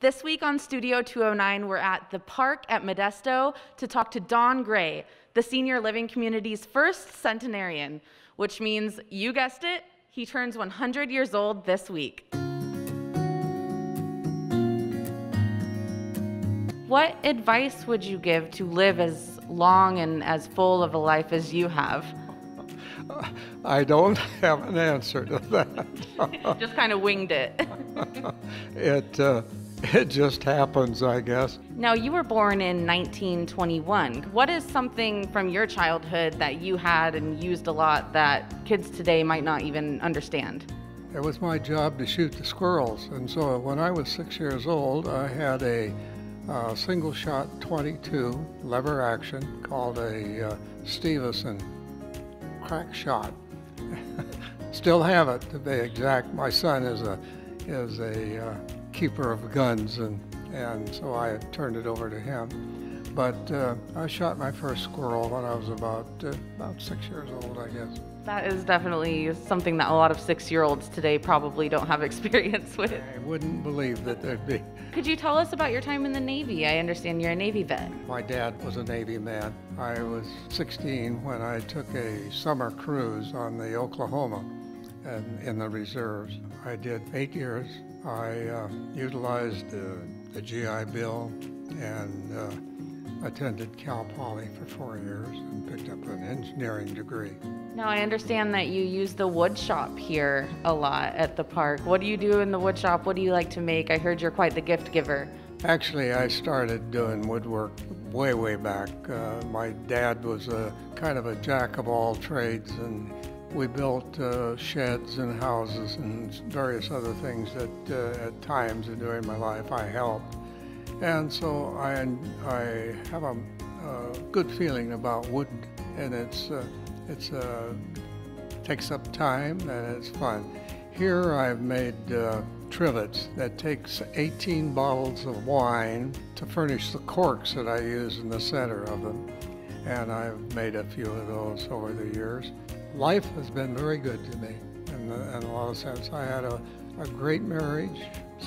This week on Studio 209, we're at the park at Modesto to talk to Don Gray, the senior living community's first centenarian, which means, you guessed it, he turns 100 years old this week. What advice would you give to live as long and as full of a life as you have? I don't have an answer to that. Just kind of winged it. It just happens, I guess. Now, you were born in 1921. What is something from your childhood that you had and used a lot that kids today might not even understand? It was my job to shoot the squirrels, and so when I was 6 years old, I had a single-shot .22 lever action called a Stevenson crack shot. Still have it, to be exact. My son is a keeper of guns, and so I turned it over to him. But I shot my first squirrel when I was about 6 years old, I guess. That is definitely something that a lot of 6-year-olds today probably don't have experience with. I wouldn't believe that there'd be. Could you tell us about your time in the Navy? I understand you're a Navy vet. My dad was a Navy man. I was 16 when I took a summer cruise on the Oklahoma and in the reserves. I did 8 years. I utilized the GI Bill and attended Cal Poly for 4 years and picked up an engineering degree. Now, I understand that you use the wood shop here a lot at the park. What do you do in the wood shop? What do you like to make? I heard you're quite the gift giver. Actually, I started doing woodwork way back. My dad was a kind of a jack of all trades, and we built sheds and houses and various other things that at times during my life I helped. And so I have a good feeling about wood, and it takes up time and it's fun. Here I've made trivets that takes 18 bottles of wine to furnish the corks that I use in the center of them. And I've made a few of those over the years. Life has been very good to me in a lot of sense. I had a great marriage,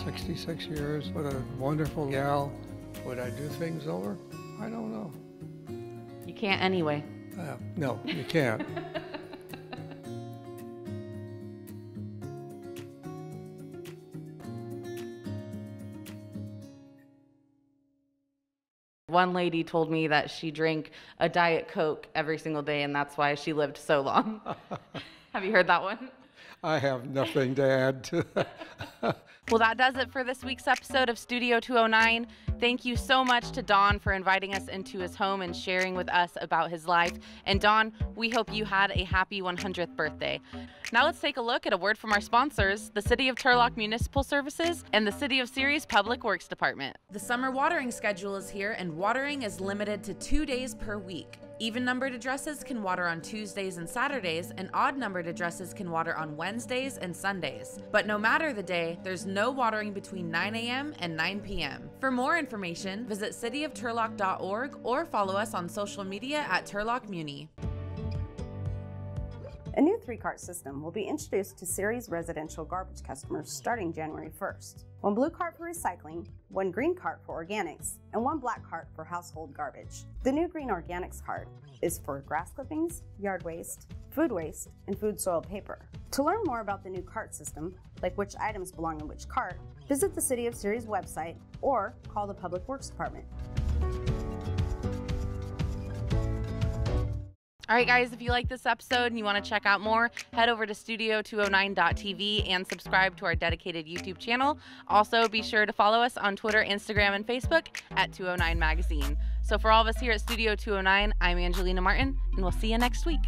66 years, with a wonderful gal. Would I do things over? I don't know. You can't anyway. No, you can't. One lady told me that she drank a Diet Coke every single day, and that's why she lived so long. Have you heard that one? I have nothing to add to that. Well, that does it for this week's episode of Studio 209. Thank you so much to Don for inviting us into his home and sharing with us about his life. And Don, we hope you had a happy 100th birthday. Now let's take a look at a word from our sponsors, the City of Turlock Municipal Services and the City of Ceres Public Works Department. The summer watering schedule is here, and watering is limited to 2 days per week. Even-numbered addresses can water on Tuesdays and Saturdays, and odd-numbered addresses can water on Wednesdays and Sundays. But no matter the day, there's no watering between 9 a.m. and 9 p.m. For more information, visit cityofturlock.org or follow us on social media at Turlock Muni. A new 3-cart system will be introduced to Ceres residential garbage customers starting January 1st. 1 blue cart for recycling, 1 green cart for organics, and 1 black cart for household garbage. The new green organics cart is for grass clippings, yard waste, food waste, and food soil paper. To learn more about the new cart system, like which items belong in which cart, visit the City of Ceres website or call the Public Works Department. All right, guys, if you like this episode and you want to check out more, head over to studio209.tv and subscribe to our dedicated YouTube channel. Also, be sure to follow us on Twitter, Instagram, and Facebook at 209 Magazine. So for all of us here at Studio 209, I'm Angelina Martin, and we'll see you next week.